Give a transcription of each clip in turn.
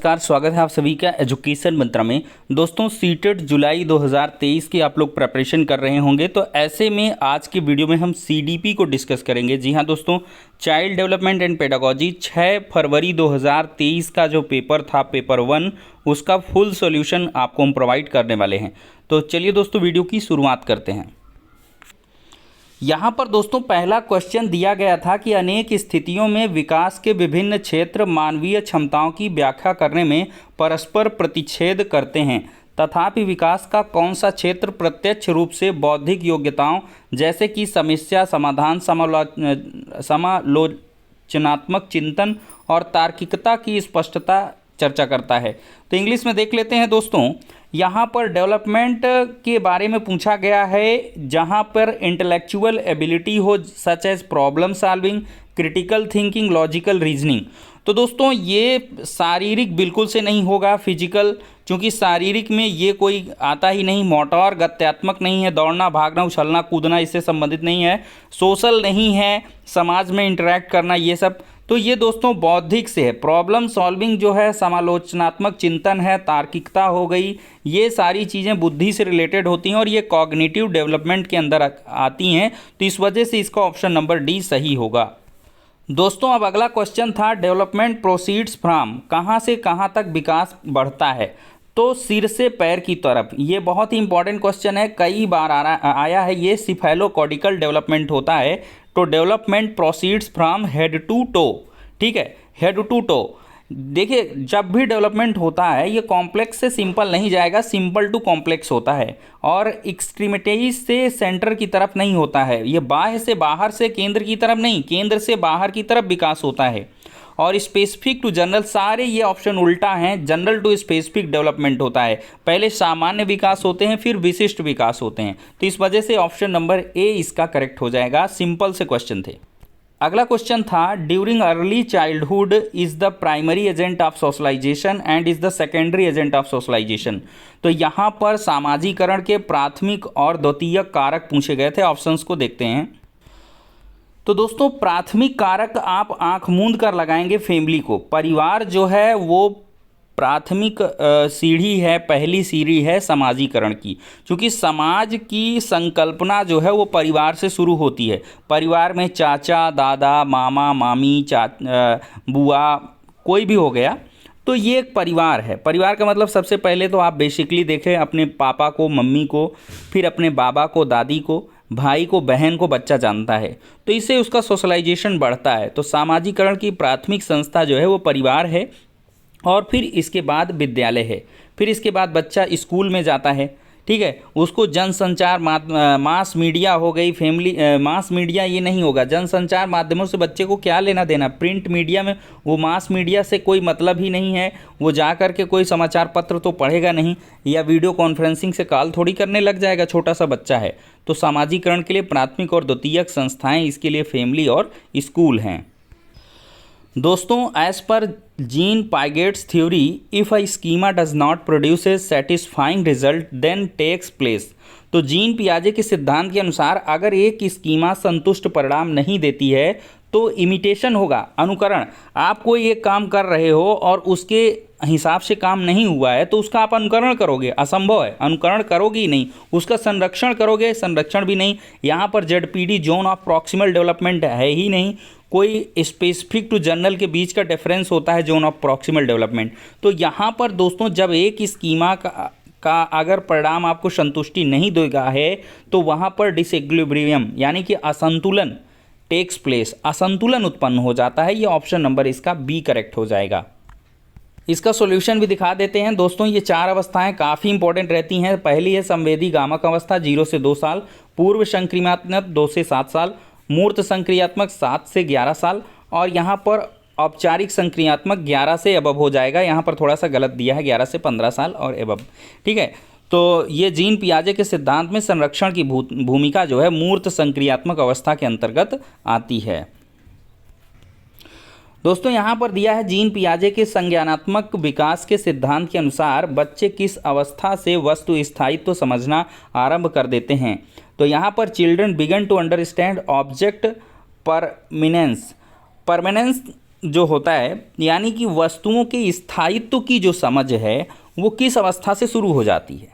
नमस्कार, स्वागत है आप सभी का एजुकेशन मंत्रा में। दोस्तों सीटेट जुलाई 2023 की आप लोग प्रिपरेशन कर रहे होंगे, तो ऐसे में आज की वीडियो में हम सीडीपी को डिस्कस करेंगे। जी हाँ दोस्तों, चाइल्ड डेवलपमेंट एंड पेडागोजी 6 फरवरी 2023 का जो पेपर था, पेपर 1, उसका फुल सॉल्यूशन आपको हम प्रोवाइड करने वाले हैं। तो चलिए दोस्तों वीडियो की शुरुआत करते हैं। यहाँ पर दोस्तों पहला क्वेश्चन दिया गया था कि अनेक स्थितियों में विकास के विभिन्न क्षेत्र मानवीय क्षमताओं की व्याख्या करने में परस्पर प्रतिच्छेद करते हैं, तथापि विकास का कौन सा क्षेत्र प्रत्यक्ष रूप से बौद्धिक योग्यताओं जैसे कि समस्या समाधान, समालोचनात्मक चिंतन और तार्किकता की स्पष्टता चर्चा करता है। तो इंग्लिश में देख लेते हैं दोस्तों। यहाँ पर डेवलपमेंट के बारे में पूछा गया है जहाँ पर इंटेलेक्चुअल एबिलिटी हो, such as problem solving, critical thinking, logical reasoning. तो दोस्तों ये शारीरिक बिल्कुल से नहीं होगा, फिजिकल, क्योंकि शारीरिक में ये कोई आता ही नहीं। मोटर गत्यात्मक नहीं है, दौड़ना भागना उछलना कूदना इससे संबंधित नहीं है। सोशल नहीं है, समाज में इंटरेक्ट करना, ये सब। तो ये दोस्तों बौद्धिक से है। प्रॉब्लम सॉल्विंग जो है, समालोचनात्मक चिंतन है, तार्किकता हो गई, ये सारी चीज़ें बुद्धि से रिलेटेड होती हैं और ये कॉग्निटिव डेवलपमेंट के अंदर आती हैं। तो इस वजह से इसका ऑप्शन नंबर डी सही होगा। दोस्तों अब अगला क्वेश्चन था डेवलपमेंट प्रोसीड्स फ्रॉम, कहाँ से कहाँ तक विकास बढ़ता है? तो सिर से पैर की तरफ। ये बहुत ही इंपॉर्टेंट क्वेश्चन है, कई बार आया है। ये सिफेलोकॉर्टिकल डेवलपमेंट होता है। तो development proceeds from head to toe, ठीक है, हेड टू टो। देखिए जब भी डेवलपमेंट होता है ये कॉम्प्लेक्स से सिंपल नहीं जाएगा, सिंपल टू कॉम्प्लेक्स होता है और एक्सट्रीमिटीज से सेंटर की तरफ नहीं होता है। ये बाह्य से बाहर से केंद्र की तरफ नहीं, केंद्र से बाहर की तरफ विकास होता है। और स्पेसिफिक टू जनरल, सारे ये ऑप्शन उल्टा हैं। जनरल टू स्पेसिफिक डेवलपमेंट होता है, पहले सामान्य विकास होते हैं फिर विशिष्ट विकास होते हैं। तो इस वजह से ऑप्शन नंबर ए इसका करेक्ट हो जाएगा। सिंपल से क्वेश्चन थे। अगला क्वेश्चन था during early childhood is the primary agent of socialisation and is the secondary agent of socialisation. तो यहाँ पर सामाजिकरण के प्राथमिक और द्वितीयक कारक पूछे गए थे। ऑप्शंस को देखते हैं। तो दोस्तों प्राथमिक कारक आप आंख मूंद कर लगाएंगे फैमिली को। परिवार जो है वो प्राथमिक सीढ़ी है, पहली सीढ़ी है समाजीकरण की, क्योंकि समाज की संकल्पना जो है वो परिवार से शुरू होती है। परिवार में चाचा, दादा, मामा, मामी, बुआ, कोई भी हो गया, तो ये एक परिवार है। परिवार का मतलब सबसे पहले तो आप बेसिकली देखें अपने पापा को, मम्मी को, फिर अपने बाबा को, दादी को, भाई को, बहन को बच्चा जानता है, तो इससे उसका सोशलाइजेशन बढ़ता है। तो सामाजिकरण की प्राथमिक संस्था जो है वो परिवार है और फिर इसके बाद विद्यालय है, फिर इसके बाद बच्चा स्कूल में जाता है, ठीक है। उसको जनसंचार मास मीडिया हो गई, फैमिली मास मीडिया ये नहीं होगा। जनसंचार माध्यमों से बच्चे को क्या लेना देना? प्रिंट मीडिया में वो मास मीडिया से कोई मतलब ही नहीं है। वो जा कर के कोई समाचार पत्र तो पढ़ेगा नहीं, या वीडियो कॉन्फ्रेंसिंग से कॉल थोड़ी करने लग जाएगा, छोटा सा बच्चा है। तो सामाजिकरण के लिए प्राथमिक और द्वितीयक संस्थाएं इसके लिए फैमिली और स्कूल हैं। दोस्तों as per Jean Piaget's theory, if a schema does not produce a satisfying result then takes place. तो जीन पियाजे के सिद्धांत के अनुसार अगर एक स्कीमा संतुष्ट परिणाम नहीं देती है तो इमिटेशन होगा, अनुकरण। आप कोई एक काम कर रहे हो और उसके हिसाब से काम नहीं हुआ है तो उसका आप अनुकरण करोगे, असंभव है, अनुकरण करोगे ही नहीं। उसका संरक्षण करोगे, संरक्षण भी नहीं। यहाँ पर ZPD, zone of proximal development, है ही नहीं। कोई स्पेसिफिक टू जनरल के बीच का डिफरेंस होता है जोन ऑफ प्रॉक्सिमल डेवलपमेंट। तो यहाँ पर दोस्तों जब एक स्कीमा का अगर परिणाम आपको संतुष्टि नहीं देगा है तो वहाँ पर डिसइक्विलिब्रियम यानी कि असंतुलन टेक्स प्लेस, असंतुलन उत्पन्न हो जाता है। ये ऑप्शन नंबर इसका बी करेक्ट हो जाएगा। इसका सॉल्यूशन भी दिखा देते हैं दोस्तों। ये 4 अवस्थाएं काफ़ी इंपॉर्टेंट रहती हैं। पहली है संवेदी गामक अवस्था 0 से 2 साल, पूर्व संक्रियात्मक 2 से 7 साल, मूर्त संक्रियात्मक 7 से 11 साल, और यहाँ पर औपचारिक संक्रियात्मक 11 से अबव हो जाएगा। यहाँ पर थोड़ा सा गलत दिया है, 11 से 15 साल और अबव, ठीक है। तो ये जीन पियाजे के सिद्धांत में संरक्षण की भूमिका जो है मूर्त संक्रियात्मक अवस्था के अंतर्गत आती है। दोस्तों यहाँ पर दिया है जीन पियाजे के संज्ञानात्मक विकास के सिद्धांत के अनुसार बच्चे किस अवस्था से वस्तु स्थायित्व समझना आरंभ कर देते हैं। तो यहाँ पर children began to understand object permanence जो होता है, यानी कि वस्तुओं के स्थायित्व की जो समझ है वो किस अवस्था से शुरू हो जाती है।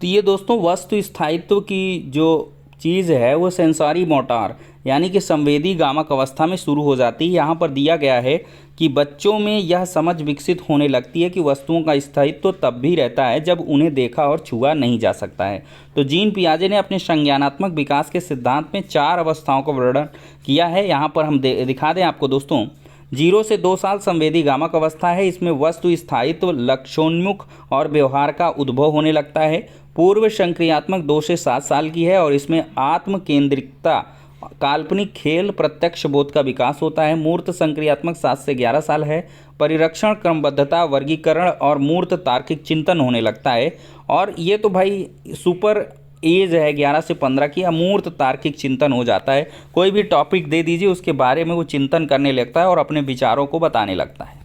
तो ये दोस्तों वस्तु स्थायित्व की जो चीज़ है वो सेंसरी मोटर यानी कि संवेदी गामक अवस्था में शुरू हो जाती है। यहाँ पर दिया गया है कि बच्चों में यह समझ विकसित होने लगती है कि वस्तुओं का स्थायित्व तब भी रहता है जब उन्हें देखा और छुआ नहीं जा सकता है। तो जीन पियाजे ने अपने संज्ञानात्मक विकास के सिद्धांत में 4 अवस्थाओं का वर्णन किया है। यहाँ पर हम दिखा दें आपको दोस्तों, 0 से 2 साल संवेदी गामक अवस्था है। इसमें वस्तु स्थायित्व, लक्ष्योन्मुख और व्यवहार का उद्भव होने लगता है। पूर्व संक्रियात्मक 2 से 7 साल की है और इसमें आत्म केंद्रिकता, काल्पनिक खेल, प्रत्यक्ष बोध का विकास होता है। मूर्त संक्रियात्मक 7 से 11 साल है। परिरक्षण, क्रमबद्धता, वर्गीकरण और मूर्त तार्किक चिंतन होने लगता है। और ये तो भाई सुपर एज है 11 से 15 की, अमूर्त तार्किक चिंतन हो जाता है। कोई भी टॉपिक दे दीजिए उसके बारे में वो चिंतन करने लगता है और अपने विचारों को बताने लगता है।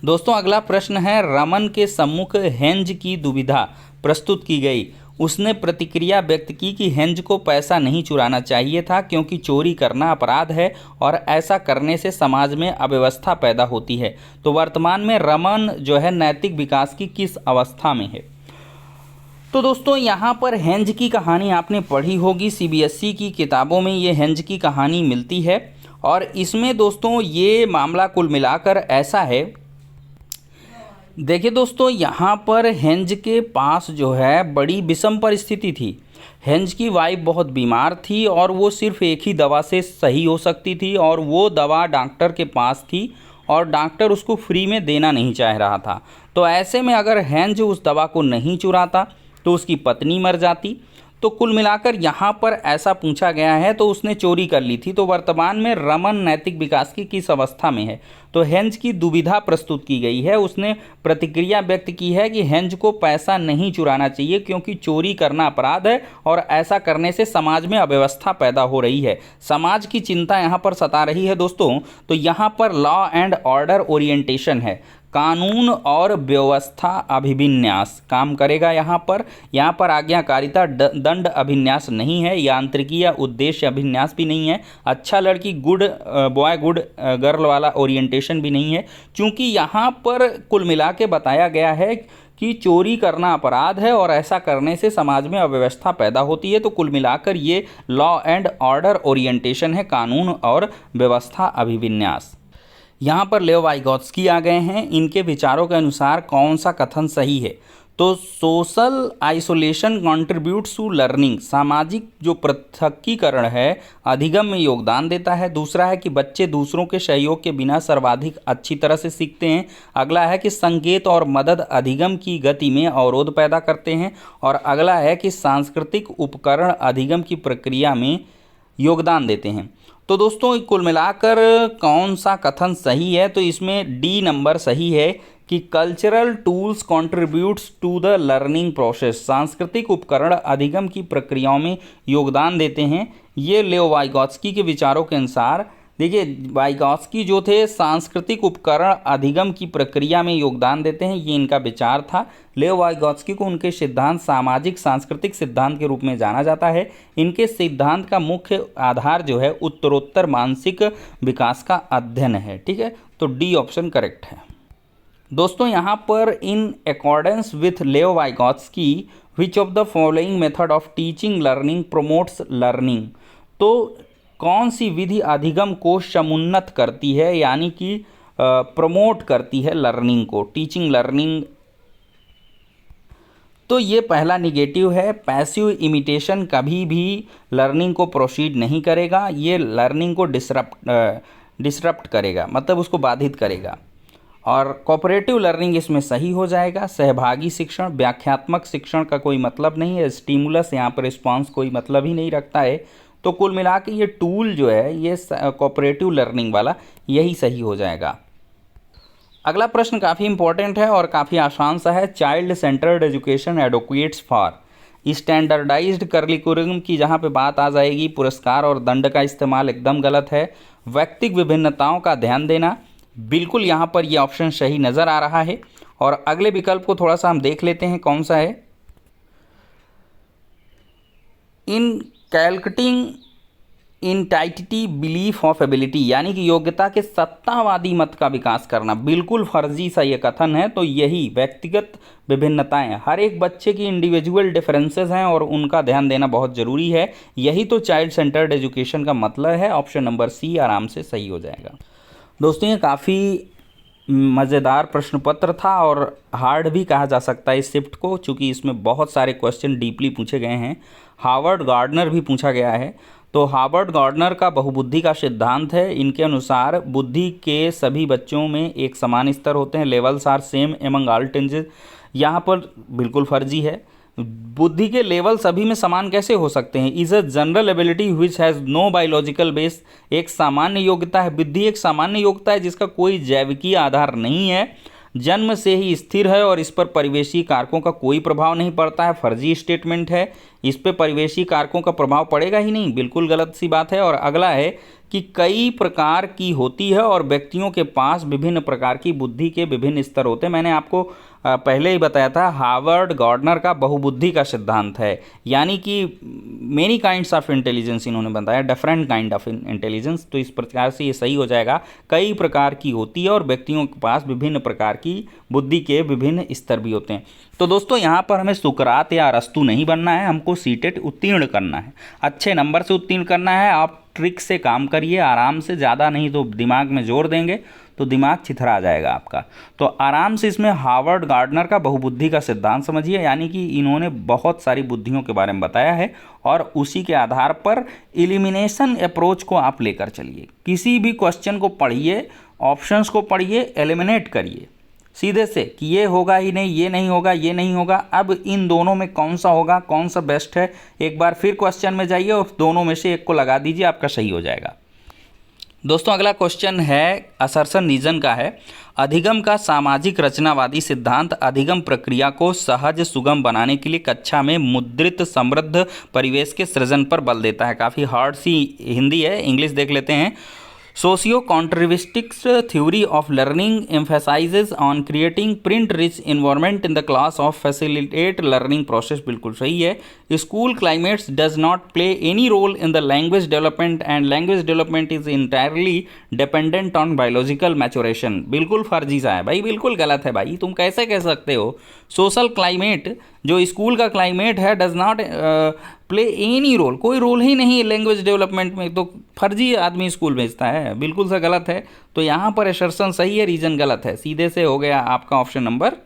दोस्तों अगला प्रश्न है, रमन के सम्मुख हेंज की दुविधा प्रस्तुत की गई। उसने प्रतिक्रिया व्यक्त की कि हेंज को पैसा नहीं चुराना चाहिए था क्योंकि चोरी करना अपराध है और ऐसा करने से समाज में अव्यवस्था पैदा होती है। तो वर्तमान में रमन जो है नैतिक विकास की किस अवस्था में है? तो दोस्तों यहाँ पर हेंज की कहानी आपने पढ़ी होगी, सीबीएसई की किताबों में ये हेंज की कहानी मिलती है। और इसमें दोस्तों ये मामला कुल मिलाकर ऐसा है, देखिए दोस्तों यहाँ पर हेंज के पास जो है बड़ी विषम परिस्थिति थी। हेंज की वाइफ बहुत बीमार थी और वो सिर्फ एक ही दवा से सही हो सकती थी और वो दवा डॉक्टर के पास थी और डॉक्टर उसको फ्री में देना नहीं चाह रहा था। तो ऐसे में अगर हेंज उस दवा को नहीं चुराता तो उसकी पत्नी मर जाती। तो कुल मिलाकर यहाँ पर ऐसा पूछा गया है, तो उसने चोरी कर ली थी। तो वर्तमान में रमन नैतिक विकास की किस अवस्था में है? तो हेंज की दुविधा प्रस्तुत की गई है। उसने प्रतिक्रिया व्यक्त की है कि हेंज को पैसा नहीं चुराना चाहिए क्योंकि चोरी करना अपराध है और ऐसा करने से समाज में अव्यवस्था पैदा हो रही है। समाज की चिंता यहाँ पर सता रही है दोस्तों। तो यहाँ पर लॉ एंड ऑर्डर ओरिएंटेशन है, कानून और व्यवस्था अभिविन्यास काम करेगा। यहाँ पर आज्ञाकारिता दंड अभिन्यास नहीं है, यांत्रिकी या उद्देश्य अभिन्यास भी नहीं है, अच्छा लड़की गुड बॉय गुड गर्ल वाला ओरिएंटेशन भी नहीं है। क्योंकि यहाँ पर कुल मिला के बताया गया है कि चोरी करना अपराध है और ऐसा करने से समाज में अव्यवस्था पैदा होती है। तो कुल मिलाकर ये लॉ एंड ऑर्डर ओरिएंटेशन है, कानून और व्यवस्था अभिविन्यास। यहाँ पर लेव वाइगोत्स्की आ गए हैं। इनके विचारों के अनुसार कौन सा कथन सही है? तो social isolation contributes to learning, सामाजिक जो पृथकीकरण है अधिगम में योगदान देता है। दूसरा है कि बच्चे दूसरों के सहयोग के बिना सर्वाधिक अच्छी तरह से सीखते हैं। अगला है कि संकेत और मदद अधिगम की गति में अवरोध पैदा करते हैं। और अगला है कि सांस्कृतिक उपकरण अधिगम की प्रक्रिया में योगदान देते हैं। तो दोस्तों कुल मिलाकर कौन सा कथन सही है? तो इसमें डी नंबर सही है कि cultural tools contributes to the learning process, सांस्कृतिक उपकरण अधिगम की प्रक्रियाओं में योगदान देते हैं। ये लेव वाइगोत्स्की के विचारों के अनुसार, देखिए वाइगोत्स्की जो थे सांस्कृतिक उपकरण अधिगम की प्रक्रिया में योगदान देते हैं, ये इनका विचार था। लेव वाइगोत्स्की को उनके सिद्धांत सामाजिक सांस्कृतिक सिद्धांत के रूप में जाना जाता है। इनके सिद्धांत का मुख्य आधार जो है उत्तरोत्तर मानसिक विकास का अध्ययन है। ठीक है, तो डी ऑप्शन करेक्ट है। दोस्तों यहाँ पर इन अकॉर्डेंस विथ लेव Vygotsky which of the following method of teaching learning promotes learning, तो कौन सी विधि अधिगम को समुन्नत करती है, यानी कि प्रमोट करती है लर्निंग को, टीचिंग लर्निंग? तो ये पहला निगेटिव है। पैसिव इमिटेशन कभी भी लर्निंग को प्रोसीड नहीं करेगा, ये लर्निंग को डिसरप्ट करेगा, मतलब उसको बाधित करेगा। और कोऑपरेटिव लर्निंग इसमें सही हो जाएगा। सहभागी शिक्षण, व्याख्यात्मक शिक्षण का कोई मतलब नहीं है। स्टिमुलस यहाँ पर रिस्पॉन्स कोई मतलब ही नहीं रखता है। तो कुल मिला के ये टूल जो है ये कोऑपरेटिव लर्निंग वाला यही सही हो जाएगा। अगला प्रश्न काफ़ी इंपॉर्टेंट है और काफ़ी आसान सा है। Child centred education advocates for standardised curriculum की जहाँ पे बात आ जाएगी, पुरस्कार और दंड का इस्तेमाल एकदम गलत है। व्यक्तिगत विभिन्नताओं का ध्यान देना, बिल्कुल यहाँ पर ये ऑप्शन सही नज़र आ रहा है। और अगले विकल्प को थोड़ा सा हम देख लेते हैं कौन सा है। इंटाइटिटी बिलीफ ऑफ एबिलिटी, यानी कि योग्यता के सत्तावादी मत का विकास करना, बिल्कुल फर्जी सा ये कथन है। तो यही व्यक्तिगत विभिन्नताएं, हर एक बच्चे की इंडिविजुअल डिफरेंसेस हैं और उनका ध्यान देना बहुत ज़रूरी है। यही तो चाइल्ड सेंटर्ड एजुकेशन का मतलब है। ऑप्शन नंबर सी आराम से सही हो जाएगा। दोस्तों ये काफ़ी मज़ेदार प्रश्न पत्र था और हार्ड भी कहा जा सकता है इस शिफ्ट को, चूँकि इसमें बहुत सारे क्वेश्चन डीपली पूछे गए हैं। हार्वर्ड गार्डनर भी पूछा गया है। तो हार्वर्ड गार्डनर का बहुबुद्धि का सिद्धांत है। इनके अनुसार बुद्धि के सभी बच्चों में एक समान स्तर होते हैं, levels are same among all tenses. यहाँ पर बिल्कुल फर्जी है। बुद्धि के लेवल सभी में समान कैसे हो सकते हैं? Is a general ability which has no biological base. एक सामान्य योग्यता है, बुद्धि एक सामान्य योग्यता है जिसका कोई जैविकीय आधार नहीं है, जन्म से ही स्थिर है और इस पर परिवेशी कारकों का कोई प्रभाव नहीं पड़ता है। फर्जी स्टेटमेंट है, इस पर परिवेशी कारकों का प्रभाव पड़ेगा ही नहीं, बिल्कुल गलत सी बात है। और अगला है कि कई प्रकार की होती है और व्यक्तियों के पास विभिन्न प्रकार की बुद्धि के विभिन्न स्तर होते हैं। मैंने आपको पहले ही बताया था, हार्वर्ड गार्डनर का बहुबुद्धि का सिद्धांत है, यानी कि मेनी काइंड्स ऑफ इंटेलिजेंस इन्होंने बताया, डिफरेंट काइंड ऑफ इंटेलिजेंस। तो इस प्रकार से ये सही हो जाएगा, कई प्रकार की होती है और व्यक्तियों के पास विभिन्न प्रकार की बुद्धि के विभिन्न स्तर भी होते हैं। तो दोस्तों यहाँ पर हमें सुकरात या अरस्तु नहीं बनना है, हमको सीटेट उत्तीर्ण करना है, अच्छे नंबर से उत्तीर्ण करना है। आप ट्रिक से काम करिए आराम से, ज़्यादा नहीं तो दिमाग में जोर देंगे तो दिमाग छितरा जाएगा आपका। तो आराम से इसमें हार्वर्ड गार्डनर का बहुबुद्धि का सिद्धांत समझिए, यानी कि इन्होंने बहुत सारी बुद्धियों के बारे में बताया है और उसी के आधार पर एलिमिनेशन अप्रोच को आप लेकर चलिए। किसी भी क्वेश्चन को पढ़िए, ऑप्शंस को पढ़िए, एलिमिनेट करिए सीधे से कि ये होगा ही नहीं, ये नहीं होगा, ये नहीं होगा, अब इन दोनों में कौन सा होगा, कौन सा बेस्ट है। एक बार फिर क्वेश्चन में जाइए और दोनों में से एक को लगा दीजिए, आपका सही हो जाएगा। दोस्तों अगला क्वेश्चन है असर्सन रीजन का है। अधिगम का सामाजिक रचनावादी सिद्धांत अधिगम प्रक्रिया को सहज सुगम बनाने के लिए कक्षा में मुद्रित समृद्ध परिवेश के सृजन पर बल देता है। काफ़ी हार्ड सी हिंदी है, इंग्लिश देख लेते हैं। Socio constructivistic theory of learning emphasises on creating print rich environment in the class of facilitate learning process, बिल्कुल सही है। School climates does not play any role in the language development and language development is entirely dependent on biological maturation, बिल्कुल फर्जी सा है भाई, बिल्कुल गलत है भाई। तुम कैसे कह सकते हो सोशल क्लाइमेट, जो स्कूल का क्लाइमेट है, does not play any role, कोई रोल ही नहीं है लैंग्वेज डेवलपमेंट में, तो फर्जी आदमी स्कूल भेजता है, बिल्कुल सा गलत है। तो यहाँ पर असर्सन सही है, रीजन गलत है। सीधे से हो गया आपका option number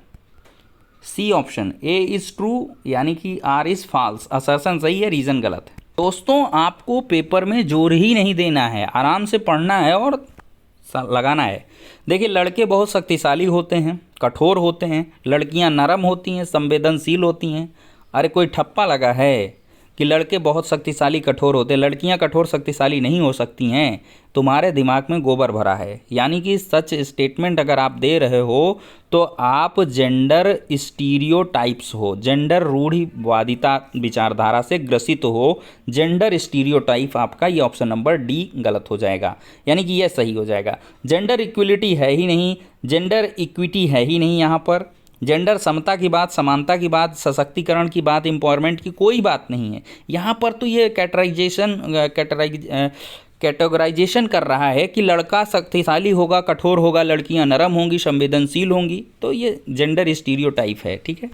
C option, A is true यानी कि आर इज़ फॉल्स। असर्सन सही है, रीजन गलत है। दोस्तों आपको पेपर में जोर ही नहीं देना है, आराम से पढ़ना है और लगाना है। देखिए लड़के बहुत शक्तिशाली होते हैं, कठोर होते हैं, लड़कियां नरम होती हैं, संवेदनशील होती हैं। अरे कोई ठप्पा लगा है कि लड़के बहुत शक्तिशाली कठोर होते हैं, लड़कियां कठोर शक्तिशाली नहीं हो सकती हैं। तुम्हारे दिमाग में गोबर भरा है, यानी कि सच स्टेटमेंट अगर आप दे रहे हो तो आप जेंडर स्टीरियोटाइप्स हो, जेंडर रूढ़िवादिता विचारधारा से ग्रसित हो। जेंडर स्टीरियोटाइप आपका ये ऑप्शन नंबर डी गलत हो जाएगा, यानी कि यह सही हो जाएगा। जेंडर इक्वलिटी है ही नहीं, जेंडर इक्विटी है ही नहीं यहाँ पर। जेंडर समता की बात, समानता की बात, सशक्तिकरण की बात, एम्पावरमेंट की कोई बात नहीं है यहाँ पर। तो ये कैटेगराइजेशन कर रहा है कि लड़का शक्तिशाली होगा, कठोर होगा, लड़कियां नरम होंगी, संवेदनशील होंगी, तो ये जेंडर स्टीरियोटाइप है, ठीक है।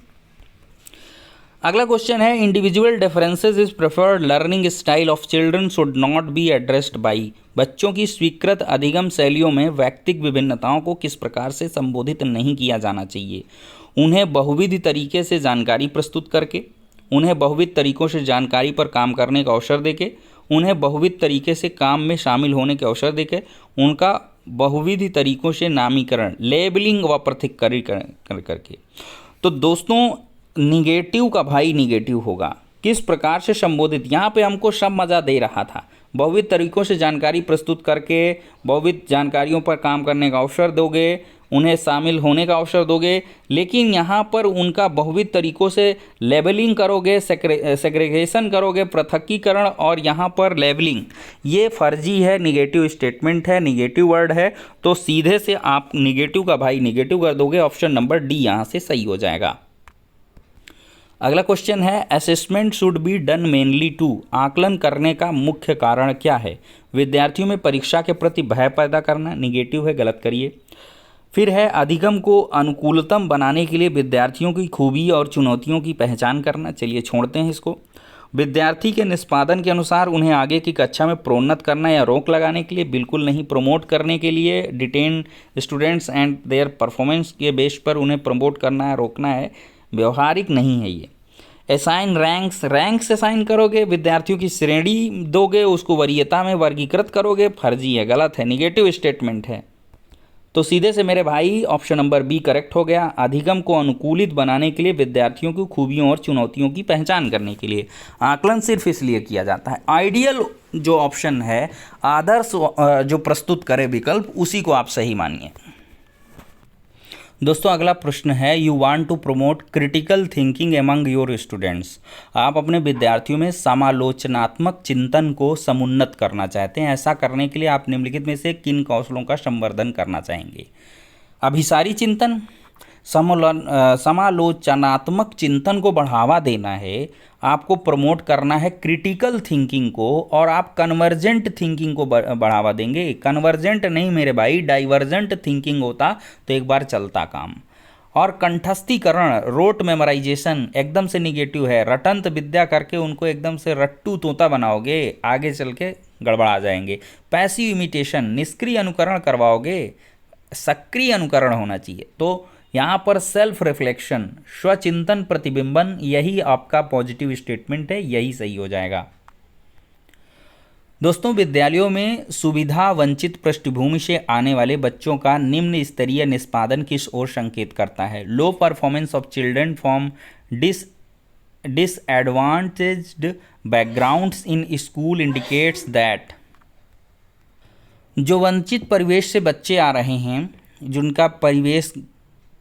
अगला क्वेश्चन है individual differences is preferred learning style of children should not be addressed by. बच्चों की स्वीकृत अधिगम शैलियों में व्यक्तिगत विभिन्नताओं को किस प्रकार से संबोधित नहीं किया जाना चाहिए? उन्हें बहुविध तरीके से जानकारी प्रस्तुत करके, उन्हें बहुविध तरीकों से जानकारी पर काम करने का अवसर देके, उन्हें बहुविध तरीके से काम में शामिल होने के अवसर देके, उनका बहुविध तरीकों से नामीकरण, लेबलिंग व पृथक्करण करके। तो दोस्तों निगेटिव का भाई निगेटिव होगा, किस प्रकार से संबोधित, यहाँ पे हमको सब मज़ा दे रहा था। बहुविध तरीकों से जानकारी प्रस्तुत करके बहुविध जानकारियों पर काम करने का अवसर दोगे, उन्हें शामिल होने का अवसर दोगे, लेकिन यहाँ पर उनका बहुविध तरीकों से लेबलिंग करोगे, सेग्रीगेशन करोगे, पृथक्कीकरण, और यहाँ पर लेबलिंग, ये फर्जी है, निगेटिव स्टेटमेंट है, निगेटिव वर्ड है। तो सीधे से आप निगेटिव का भाई निगेटिव कर दोगे, ऑप्शन नंबर डी यहाँ से सही हो जाएगा। अगला क्वेश्चन है, assessment should be done mainly to, आकलन करने का मुख्य कारण क्या है? विद्यार्थियों में परीक्षा के प्रति भय पैदा करना, निगेटिव है, गलत करिए। फिर है, अधिगम को अनुकूलतम बनाने के लिए विद्यार्थियों की खूबी और चुनौतियों की पहचान करना, चलिए छोड़ते हैं इसको। विद्यार्थी के निष्पादन के अनुसार उन्हें आगे की कक्षा में प्रोन्नत करना या रोक लगाने के लिए, बिल्कुल नहीं, प्रमोट करने के लिए, detain students and their performance के बेस पर उन्हें प्रमोट करना है, रोकना है, व्यवहारिक नहीं है ये। असाइन रैंक्स असाइन करोगे, विद्यार्थियों की श्रेणी दोगे, उसको वरीयता में वर्गीकृत करोगे, फर्जी है, गलत है, निगेटिव स्टेटमेंट है। तो सीधे से मेरे भाई ऑप्शन नंबर बी करेक्ट हो गया। अधिगम को अनुकूलित बनाने के लिए विद्यार्थियों की खूबियों और चुनौतियों की पहचान करने के लिए आकलन सिर्फ इसलिए किया जाता है। आइडियल जो ऑप्शन है, आदर्श जो प्रस्तुत करे विकल्प, उसी को आप सही मानिए। दोस्तों अगला प्रश्न है, you want to promote critical thinking among your students, आप अपने विद्यार्थियों में समालोचनात्मक चिंतन को समुन्नत करना चाहते हैं। ऐसा करने के लिए आप निम्नलिखित में से किन कौशलों का संवर्धन करना चाहेंगे? अभिसारी चिंतन, समालोचनात्मक चिंतन को बढ़ावा देना है, आपको प्रमोट करना है क्रिटिकल थिंकिंग को, और आप कन्वर्जेंट थिंकिंग को बढ़ावा देंगे। कन्वर्जेंट नहीं मेरे भाई, डाइवर्जेंट थिंकिंग होता तो एक बार चलता काम। और कंठस्थीकरण, रोट मेमोराइजेशन एकदम से निगेटिव है। रटंत विद्या करके उनको एकदम से रट्टू तोता बनाओगे, आगे चल के गड़बड़ा जाएंगे। पैसिव इमिटेशन, निष्क्रिय अनुकरण करवाओगे, सक्रिय अनुकरण होना चाहिए। तो यहाँ पर सेल्फ रिफ्लेक्शन, स्वचिंतन प्रतिबिंबन, यही आपका पॉजिटिव स्टेटमेंट है, यही सही हो जाएगा। दोस्तों विद्यालयों में सुविधा वंचित पृष्ठभूमि से आने वाले बच्चों का निम्न स्तरीय निष्पादन किस ओर संकेत करता है? Low performance of children from disadvantaged backgrounds in school indicates that, जो वंचित परिवेश से बच्चे आ रहे हैं, जिनका परिवेश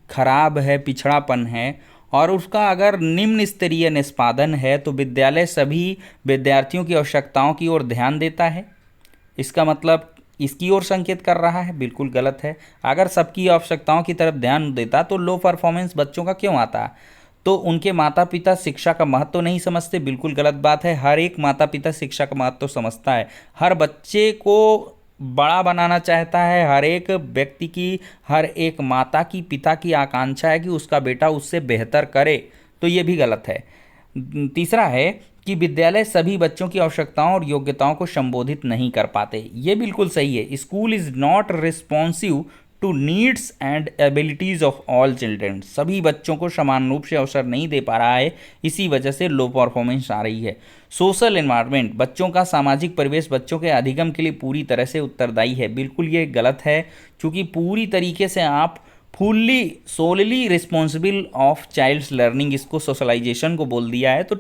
खराब है, पिछड़ापन है, और उसका अगर निम्न स्तरीय निष्पादन है, तो विद्यालय सभी विद्यार्थियों की आवश्यकताओं की ओर ध्यान देता है। इसका मतलब इसकी ओर संकेत कर रहा है, बिल्कुल गलत है। अगर सबकी आवश्यकताओं की तरफ ध्यान देता तो लो परफॉर्मेंस बच्चों का क्यों आता? तो उनके माता पिता शिक्षा का महत्व नहीं समझते, बिल्कुल गलत बात है। हर एक माता पिता शिक्षा का महत्व समझता है, हर बच्चे को बड़ा बनाना चाहता है। हर एक व्यक्ति की, हर एक माता की, पिता की आकांक्षा है कि उसका बेटा उससे बेहतर करे, तो ये भी गलत है। तीसरा है कि विद्यालय सभी बच्चों की आवश्यकताओं और योग्यताओं को संबोधित नहीं कर पाते, ये बिल्कुल सही है। School is not responsive to needs and abilities of all children, सभी बच्चों को समान रूप से अवसर नहीं दे पा रहा है, इसी वजह से लो परफॉर्मेंस आ रही है। सोशल एनवायरनमेंट, बच्चों का सामाजिक परिवेश बच्चों के अधिगम के लिए पूरी तरह से उत्तरदायी है, बिल्कुल ये गलत है, क्योंकि पूरी तरीके से आप fully solely responsible of child's learning, इसको सोशलाइजेशन को बोल दिया है, तो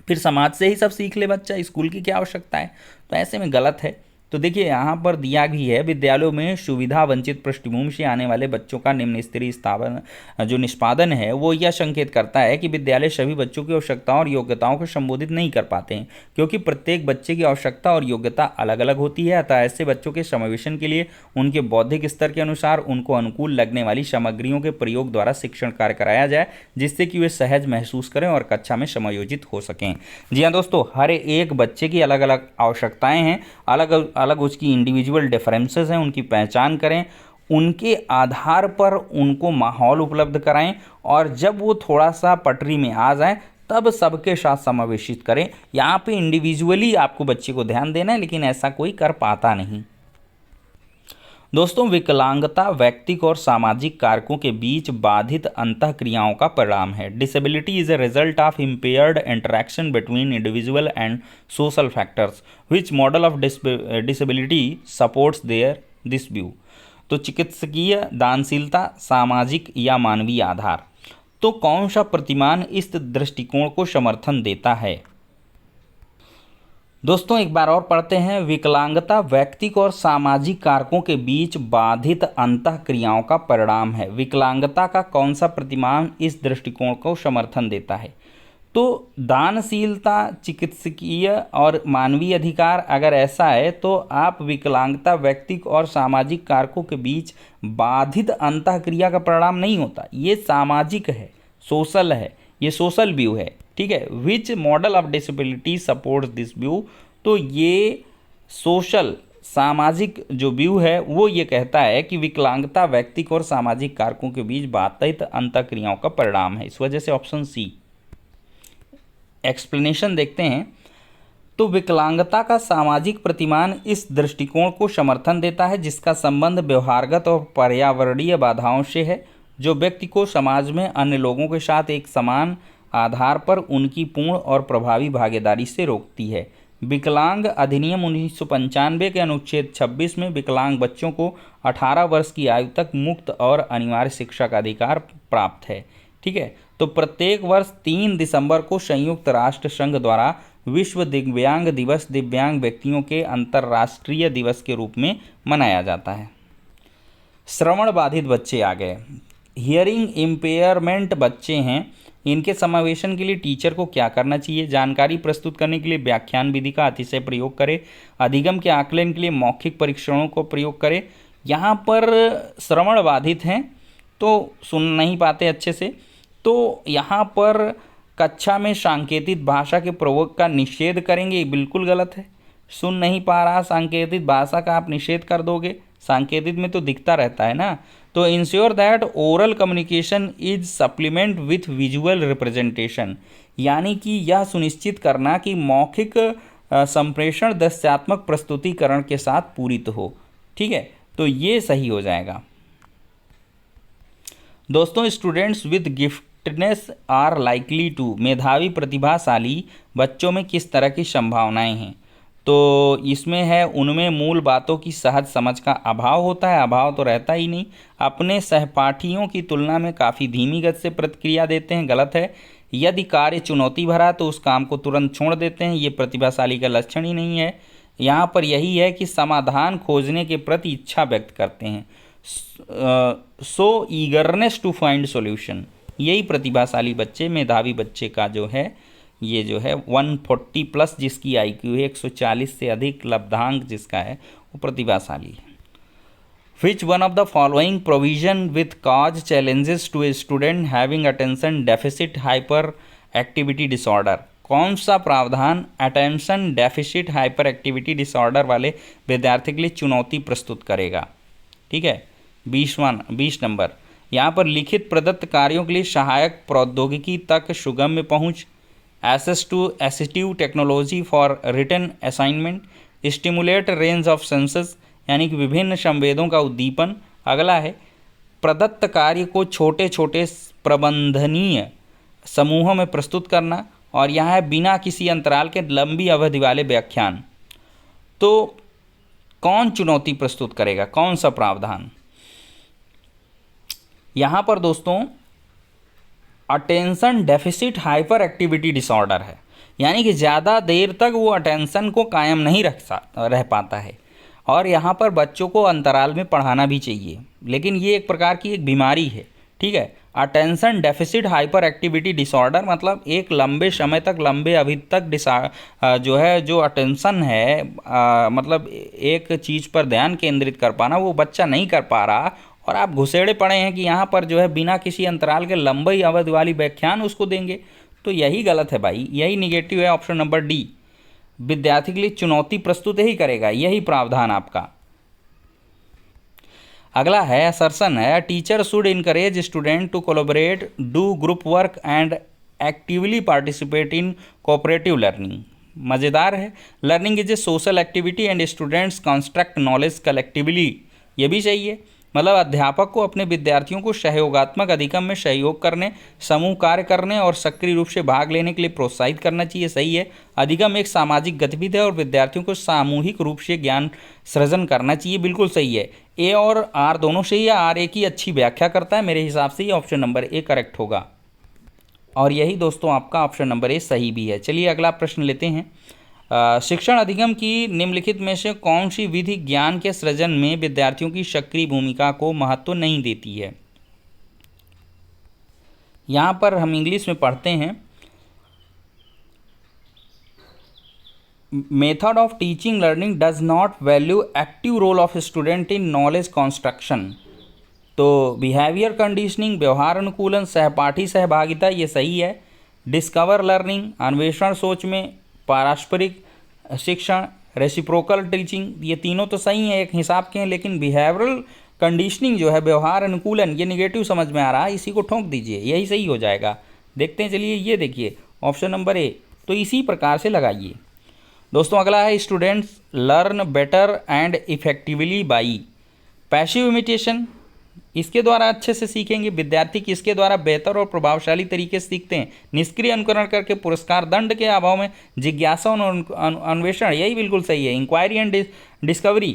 फिर समाज से ही सब सीख ले बच्चा, स्कूल की क्या आवश्यकता है? तो ऐसे में गलत है। तो देखिए यहाँ पर दिया भी है, विद्यालयों में सुविधा वंचित पृष्ठभूमि से आने वाले बच्चों का निम्न स्तरीय स्थापन जो निष्पादन है, वो यह संकेत करता है कि विद्यालय सभी बच्चों की आवश्यकताओं और योग्यताओं को संबोधित नहीं कर पाते हैं, क्योंकि प्रत्येक बच्चे की आवश्यकता और योग्यता अलग अलग होती है। अतः ऐसे बच्चों के समावेशन के लिए उनके बौद्धिक स्तर के अनुसार उनको अनुकूल लगने वाली सामग्रियों के प्रयोग द्वारा शिक्षण कार्य कराया जाए, जिससे कि वे सहज महसूस करें और कक्षा में समायोजित हो सकें। जी हाँ दोस्तों, हर एक बच्चे की अलग अलग आवश्यकताएँ हैं, अलग अलग उसकी इंडिविजुअल डिफरेंसेस हैं, उनकी पहचान करें, उनके आधार पर उनको माहौल उपलब्ध कराएं, और जब वो थोड़ा सा पटरी में आ जाए तब सबके साथ समावेशित करें। यहाँ पे इंडिविजुअली आपको बच्चे को ध्यान देना है, लेकिन ऐसा कोई कर पाता नहीं। दोस्तों विकलांगता व्यक्तिक और सामाजिक कारकों के बीच बाधित अंतःक्रियाओं का परिणाम है। Disability is a result of impaired interaction between individual and social factors which model of disability supports their this view. तो चिकित्सकीय दानशीलता, सामाजिक या मानवीय आधार, तो कौन सा प्रतिमान इस दृष्टिकोण को समर्थन देता है? दोस्तों एक बार और पढ़ते हैं, विकलांगता व्यक्तिक और सामाजिक कारकों के बीच बाधित अंतःक्रियाओं का परिणाम है। विकलांगता का कौन सा प्रतिमान इस दृष्टिकोण को समर्थन देता है? तो दानशीलता, चिकित्सकीय और मानवीय अधिकार, अगर ऐसा है तो आप विकलांगता व्यक्तिक और सामाजिक कारकों के बीच बाधित अंतःक्रिया का परिणाम नहीं होता, ये सामाजिक है, सोशल है, ये सोशल व्यू है, ठीक है। विच model of disability supports this view, तो ये सोशल सामाजिक जो व्यू है वो ये कहता है कि विकलांगता व्यक्तिक और सामाजिक कारकों के बीच बातचीत अंतःक्रियाओं का परिणाम है। इस वजह से ऑप्शन सी। एक्सप्लेनेशन देखते हैं। तो विकलांगता का सामाजिक प्रतिमान इस दृष्टिकोण को समर्थन देता है जिसका संबंध व्यवहारगत और पर्यावरणीय बाधाओं से है, जो व्यक्ति को समाज में अन्य लोगों के साथ एक समान आधार पर उनकी पूर्ण और प्रभावी भागीदारी से रोकती है। विकलांग अधिनियम 1995 के अनुच्छेद 26 में विकलांग बच्चों को 18 वर्ष की आयु तक मुक्त और अनिवार्य शिक्षा का अधिकार प्राप्त है, ठीक है। तो प्रत्येक वर्ष 3 दिसंबर को संयुक्त राष्ट्र संघ द्वारा विश्व दिव्यांग दिवस दिव्यांग व्यक्तियों के अंतर्राष्ट्रीय दिवस के रूप में मनाया जाता है। श्रवण बाधित बच्चे आ गए। हियरिंग इम्पेयरमेंट बच्चे हैं, इनके समावेशन के लिए टीचर को क्या करना चाहिए? जानकारी प्रस्तुत करने के लिए व्याख्यान विधि का अतिशय प्रयोग करें। अधिगम के आकलन के लिए मौखिक परीक्षणों को प्रयोग करें। यहाँ पर श्रवण बाधित हैं तो सुन नहीं पाते अच्छे से, तो यहाँ पर कक्षा में सांकेतिक भाषा के प्रयोग का निषेध करेंगे, बिल्कुल गलत है। सुन नहीं पा रहा, सांकेतिक भाषा का आप निषेध कर दोगे, सांकेतिक में तो दिखता रहता है ना। तो ensure that oral communication is supplement with visual representation, यानी कि यह सुनिश्चित करना कि मौखिक संप्रेषण दृश्यात्मक प्रस्तुतिकरण के साथ पूरित हो, ठीक है। तो ये सही हो जाएगा। दोस्तों, students with giftedness are likely to, मेधावी प्रतिभाशाली बच्चों में किस तरह की संभावनाएं हैं? तो इसमें है उनमें मूल बातों की सहज समझ का अभाव होता है, अभाव तो रहता ही नहीं। अपने सहपाठियों की तुलना में काफ़ी धीमी गति से प्रतिक्रिया देते हैं, गलत है। यदि कार्य चुनौती भरा तो उस काम को तुरंत छोड़ देते हैं, ये प्रतिभाशाली का लक्षण ही नहीं है। यहाँ पर यही है कि समाधान खोजने के प्रति इच्छा व्यक्त करते हैं, सो ईगरनेस टू फाइंड सॉल्यूशन, यही प्रतिभाशाली बच्चे, मेधावी बच्चे का जो है ये जो है 140 प्लस जिसकी IQ है 140 से अधिक लब्धांक जिसका है वो प्रतिभाशाली है। Which one of the following provision with cause challenges to a student having attention deficit hyperactivity disorder, कौन सा प्रावधान attention deficit hyperactivity disorder वाले विद्यार्थी के लिए चुनौती प्रस्तुत करेगा? ठीक है, 20 नंबर। यहाँ पर लिखित प्रदत्त कार्यों के लिए सहायक प्रौद्योगिकी तक सुगम्य पहुँच, access to assistive technology for written assignment, stimulate range of senses यानी कि विभिन्न संवेदों का उद्दीपन। अगला है प्रदत्त कार्य को छोटे छोटे प्रबंधनीय समूहों में प्रस्तुत करना, और यहाँ है बिना किसी अंतराल के लंबी अवधि वाले व्याख्यान। तो कौन चुनौती प्रस्तुत करेगा, कौन सा प्रावधान? यहाँ पर दोस्तों attention deficit hyperactivity disorder है, यानी कि ज़्यादा देर तक वो अटेंशन को कायम नहीं रह पाता है, और यहाँ पर बच्चों को अंतराल में पढ़ाना भी चाहिए, लेकिन ये एक प्रकार की एक बीमारी है। ठीक है, attention deficit hyperactivity disorder मतलब एक लंबे समय तक, लंबे अवधि तक जो अटेंशन है मतलब एक चीज़ पर ध्यान केंद्रित कर पाना वो बच्चा नहीं कर पा रहा, और आप घुसेड़े पड़े हैं कि यहाँ पर जो है बिना किसी अंतराल के लंबी अवधि वाली व्याख्यान उसको देंगे। तो यही गलत है भाई, यही निगेटिव है। ऑप्शन नंबर डी, विद्यार्थी के लिए चुनौती प्रस्तुत ही करेगा, यही प्रावधान आपका। अगला है असर्शन है, teacher should encourage student to collaborate, do group work and actively participate in cooperative learning. मज़ेदार है, learning is a social activity and students construct knowledge collectively. ये भी सही है, मतलब अध्यापक को अपने विद्यार्थियों को सहयोगात्मक अधिगम में सहयोग करने, समूह कार्य करने और सक्रिय रूप से भाग लेने के लिए प्रोत्साहित करना चाहिए। सही है, अधिगम एक सामाजिक गतिविधि है और विद्यार्थियों को सामूहिक रूप से ज्ञान सृजन करना चाहिए, बिल्कुल सही है। ए और आर दोनों सही है, आर ए की अच्छी व्याख्या करता है, मेरे हिसाब से ये ऑप्शन नंबर ए करेक्ट होगा, और यही दोस्तों आपका ऑप्शन नंबर ए सही भी है। चलिए अगला प्रश्न लेते हैं। शिक्षण अधिगम की निम्नलिखित में से कौन सी विधि ज्ञान के सृजन में विद्यार्थियों की सक्रिय भूमिका को महत्व नहीं देती है? यहाँ पर हम इंग्लिश में पढ़ते हैं, method of teaching learning does not value active role of student in knowledge construction. तो बिहेवियर कंडीशनिंग, व्यवहार अनुकूलन, सहपाठी सहभागिता, ये सही है। डिस्कवर लर्निंग, अन्वेषण सोच में, पारस्परिक शिक्षण, रेसिप्रोकल टीचिंग, ये तीनों तो सही हैं एक हिसाब के हैं, लेकिन बिहेवियरल कंडीशनिंग जो है, व्यवहार अनुकूलन, ये निगेटिव समझ में आ रहा है, इसी को ठोंक दीजिए, यही सही हो जाएगा। देखते हैं, चलिए ये देखिए ऑप्शन नंबर ए, तो इसी प्रकार से लगाइए। दोस्तों अगला है students learn better and effectively by passive imitation, इसके द्वारा अच्छे से सीखेंगे। विद्यार्थी किसके द्वारा बेहतर और प्रभावशाली तरीके से सीखते हैं? निष्क्रिय अनुकरण करके, पुरस्कार दंड के अभाव में, जिज्ञासा और अन्वेषण, यही बिल्कुल सही है। इंक्वायरी एंड डिस्कवरी,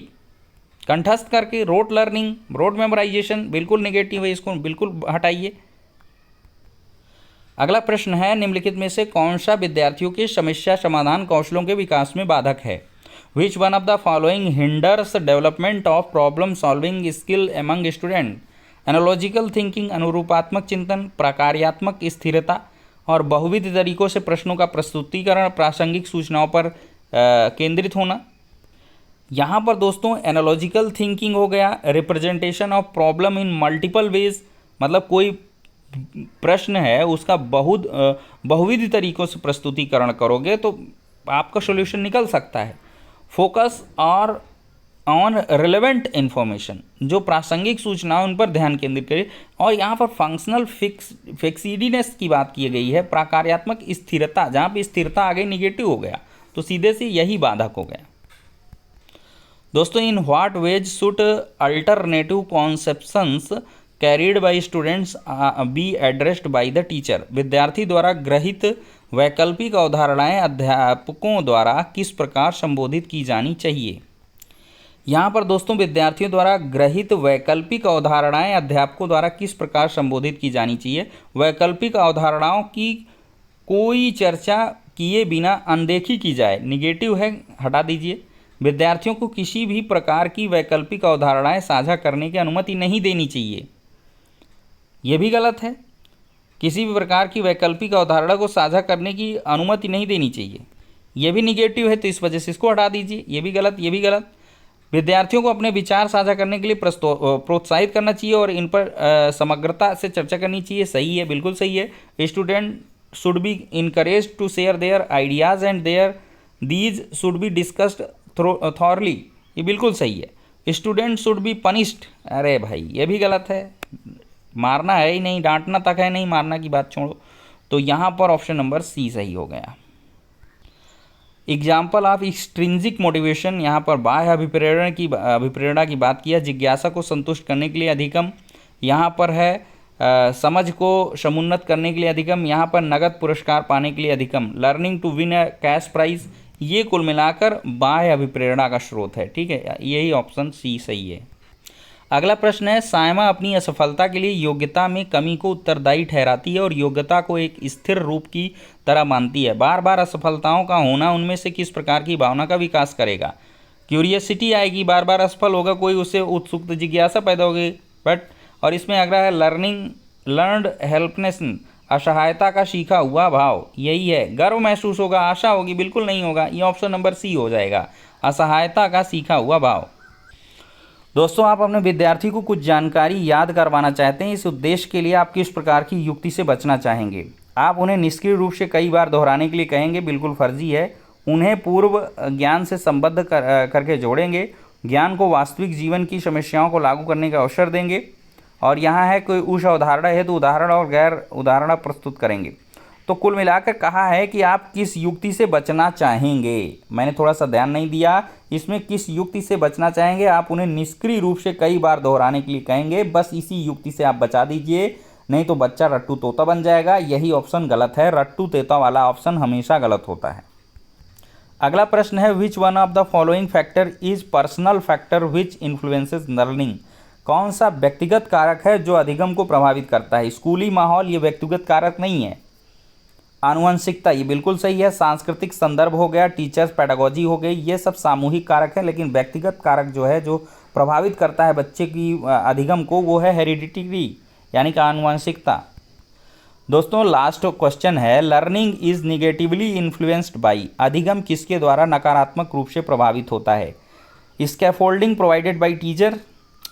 कंठस्थ करके, रोट लर्निंग, रोट मेमोराइजेशन, बिल्कुल नेगेटिव है, इसको बिल्कुल हटाइए। अगला प्रश्न है निम्नलिखित में से कौन सा विद्यार्थियों के समस्या समाधान कौशलों के विकास में बाधक है? Which one of the following hinders development of problem solving skill among student? Analogical thinking, अनुरूपात्मक चिंतन, प्रकार्यात्मक स्थिरता और बहुविध तरीकों से प्रश्नों का प्रस्तुतिकरण, प्रासंगिक सूचनाओं पर केंद्रित होना। यहाँ पर दोस्तों एनालॉजिकल थिंकिंग हो गया, representation of problem in multiple ways, मतलब कोई प्रश्न है उसका बहुविध तरीकों से प्रस्तुतिकरण करोगे तो आपका सॉल्यूशन निकल सकता है। फोकस और ऑन रिलेवेंट इन्फॉर्मेशन, जो प्रासंगिक सूचनाओं उन पर ध्यान केंद्रित करे। और यहाँ पर फंक्शनल फिक्सिडीनेस की बात की गई है, प्रकार्यात्मक स्थिरता, जहाँ पे स्थिरता आ गई निगेटिव हो गया, तो सीधे से यही बाधक हो गया। दोस्तों in what ways should alternative conceptions carried by students be addressed by the teacher? विद्यार्थी द्वारा ग्रहित वैकल्पिक अवधारणाएं अध्यापकों द्वारा किस प्रकार संबोधित की जानी चाहिए? यहाँ पर दोस्तों विद्यार्थियों द्वारा ग्रहित वैकल्पिक अवधारणाएं अध्यापकों द्वारा किस प्रकार संबोधित की जानी चाहिए? वैकल्पिक अवधारणाओं की कोई चर्चा किए बिना अनदेखी की जाए, निगेटिव है, हटा दीजिए। विद्यार्थियों को किसी भी प्रकार की वैकल्पिक अवधारणाएं साझा करने की अनुमति नहीं देनी चाहिए, यह भी गलत है। किसी भी प्रकार की वैकल्पिक अवधारणा को साझा करने की अनुमति नहीं देनी चाहिए, यह भी निगेटिव है, तो इस वजह से इसको हटा दीजिए, ये भी गलत, ये भी गलत। विद्यार्थियों को अपने विचार साझा करने के लिए प्रोत्साहित करना चाहिए और इन पर समग्रता से चर्चा करनी चाहिए, सही है, बिल्कुल सही है। Student should be encourage to share their ideas and these should be discussed thoroughly, ये बिल्कुल सही है। स्टूडेंट शुड बी पनिश्ड, अरे भाई ये भी गलत है, मारना है ही नहीं, डांटना तक है नहीं, मारना की बात छोड़ो। तो यहाँ पर ऑप्शन नंबर सी सही हो गया। एग्जाम्पल ऑफ एक्सट्रिंसिक मोटिवेशन, यहाँ पर बाह्य अभिप्रेरणा की बात किया। जिज्ञासा को संतुष्ट करने के लिए अधिगम, यहाँ पर है समझ को समुन्नत करने के लिए अधिगम, यहाँ पर नगद पुरस्कार पाने के लिए अधिगम। Learning to win a cash prize, ये कुल मिलाकर बाह्य अभिप्रेरणा का स्रोत है, ठीक है, यही ऑप्शन सी सही है। अगला प्रश्न है सायमा अपनी असफलता के लिए योग्यता में कमी को उत्तरदायी ठहराती है और योग्यता को एक स्थिर रूप की तरह मानती है। बार बार असफलताओं का होना उनमें से किस प्रकार की भावना का विकास करेगा? क्यूरियसिटी आएगी, बार बार असफल होगा कोई, उससे उत्सुकता जिज्ञासा पैदा होगी। और इसमें अगला है लर्नड हेल्पनेस, असहायता का सीखा हुआ भाव, यही है। गर्व महसूस होगा, आशा होगी, बिल्कुल नहीं होगा, ये ऑप्शन नंबर सी हो जाएगा, असहायता का सीखा हुआ भाव। दोस्तों आप अपने विद्यार्थी को कुछ जानकारी याद करवाना चाहते हैं, इस उद्देश्य के लिए आप किस प्रकार की युक्ति से बचना चाहेंगे? आप उन्हें निष्क्रिय रूप से कई बार दोहराने के लिए कहेंगे, बिल्कुल फर्जी है। उन्हें पूर्व ज्ञान से संबद्ध करके जोड़ेंगे, ज्ञान को वास्तविक जीवन की समस्याओं को लागू करने का अवसर देंगे। और यहाँ है कोई उस अवधारणा है तो उदाहरण और गैर उदाहरण प्रस्तुत करेंगे। तो कुल मिलाकर कहा है कि आप किस युक्ति से बचना चाहेंगे, मैंने थोड़ा सा ध्यान नहीं दिया, इसमें किस युक्ति से बचना चाहेंगे? आप उन्हें निष्क्रिय रूप से कई बार दोहराने के लिए कहेंगे, बस इसी युक्ति से आप बचा दीजिए, नहीं तो बच्चा रट्टू तोता बन जाएगा। यही ऑप्शन गलत है, रट्टू तोता वाला ऑप्शन हमेशा गलत होता है। अगला प्रश्न है which one of the following factor is personal factor which influences learning? कौन सा व्यक्तिगत कारक है जो अधिगम को प्रभावित करता है? स्कूली माहौल ये व्यक्तिगत कारक नहीं है। आनुवंशिकता ये बिल्कुल सही है। सांस्कृतिक संदर्भ हो गया, टीचर्स पेडागोजी हो गई, ये सब सामूहिक कारक है, लेकिन व्यक्तिगत कारक जो है जो प्रभावित करता है बच्चे की अधिगम को, वो है हेरिडिटी यानी कि आनुवंशिकता। दोस्तों लास्ट क्वेश्चन है learning is negatively influenced by, अधिगम किसके द्वारा नकारात्मक रूप से प्रभावित होता है? स्कैफोल्डिंग प्रोवाइडेड बाई टीचर,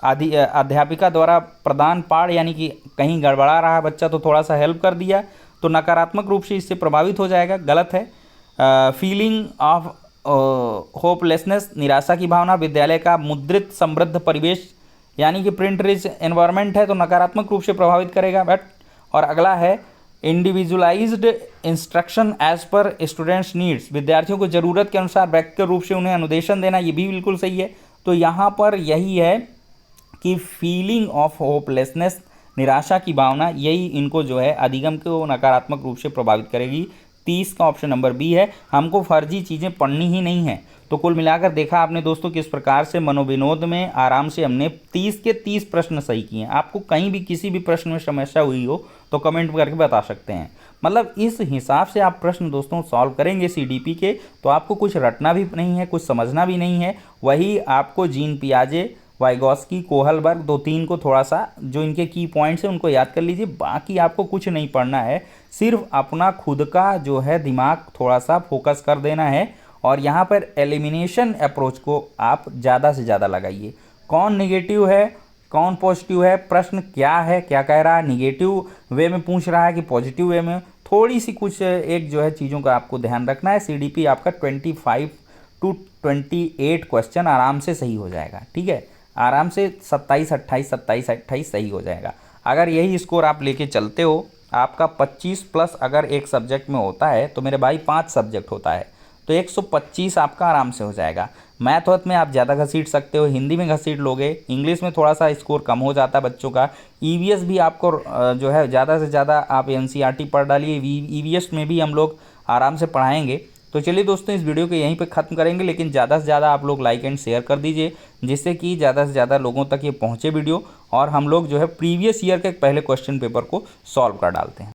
अध्यापिका द्वारा प्रदान पाठ, यानी कि कहीं गड़बड़ा रहा बच्चा तो थोड़ा सा हेल्प कर दिया, तो नकारात्मक रूप से इससे प्रभावित हो जाएगा, गलत है। फीलिंग ऑफ होपलेसनेस, निराशा की भावना, विद्यालय का मुद्रित समृद्ध परिवेश यानी कि प्रिंट रिच एनवायरनमेंट है तो नकारात्मक रूप से प्रभावित करेगा। बट और अगला है individualised instruction as per students needs, विद्यार्थियों को ज़रूरत के अनुसार व्यक्तिगत रूप से उन्हें अनुदेशन देना, ये भी बिल्कुल सही है। तो यहाँ पर यही है कि फीलिंग ऑफ होपलेसनेस, निराशा की भावना, यही इनको जो है अधिगम को नकारात्मक रूप से प्रभावित करेगी। 30 का ऑप्शन नंबर बी है। हमको फर्जी चीज़ें पढ़नी ही नहीं है। तो कुल मिलाकर देखा आपने दोस्तों किस प्रकार से मनोविनोद में आराम से हमने 30 के 30 प्रश्न सही किए हैं। आपको कहीं भी किसी भी प्रश्न में समस्या हुई हो तो कमेंट करके बता सकते हैं। मतलब इस हिसाब से आप प्रश्न दोस्तों सॉल्व करेंगे सीडीपी के, तो आपको कुछ रटना भी नहीं है, कुछ समझना भी नहीं है। वही आपको जीन पियाजे, वाइगॉस्की, कोहलबर्ग, 2-3 को थोड़ा सा जो इनके की पॉइंट्स हैं उनको याद कर लीजिए। बाकी आपको कुछ नहीं पढ़ना है, सिर्फ अपना खुद का जो है दिमाग थोड़ा सा फोकस कर देना है। और यहाँ पर एलिमिनेशन अप्रोच को आप ज़्यादा से ज़्यादा लगाइए। कौन नेगेटिव है, कौन पॉजिटिव है, प्रश्न क्या है, क्या कह रहा है, नेगेटिव वे में पूछ रहा है कि पॉजिटिव वे में, थोड़ी सी कुछ एक जो है चीज़ों का आपको ध्यान रखना है। सीडीपी आपका 25 to 28 क्वेश्चन आराम से सही हो जाएगा। ठीक है, आराम से 27-28 सही हो जाएगा। अगर यही स्कोर आप लेके चलते हो, आपका 25 प्लस अगर एक सब्जेक्ट में होता है तो मेरे भाई 5 सब्जेक्ट होता है तो 125 आपका आराम से हो जाएगा। मैथ वथ में आप ज़्यादा घसीट सकते हो, हिंदी में घसीट लोगे, इंग्लिश में थोड़ा सा स्कोर कम हो जाता है बच्चों का। ईवीएस भी आपको जो है ज़्यादा से ज़्यादा आप एनसीईआरटी पढ़ डालिए, ईवीएस में भी हम लोग आराम से पढ़ाएंगे। तो चलिए दोस्तों इस वीडियो को यहीं पे ख़त्म करेंगे, लेकिन ज़्यादा से ज़्यादा आप लोग लाइक एंड शेयर कर दीजिए जिससे कि ज़्यादा से ज़्यादा लोगों तक ये पहुँचे वीडियो, और हम लोग जो है प्रीवियस ईयर के पहले क्वेश्चन पेपर को सॉल्व कर डालते हैं।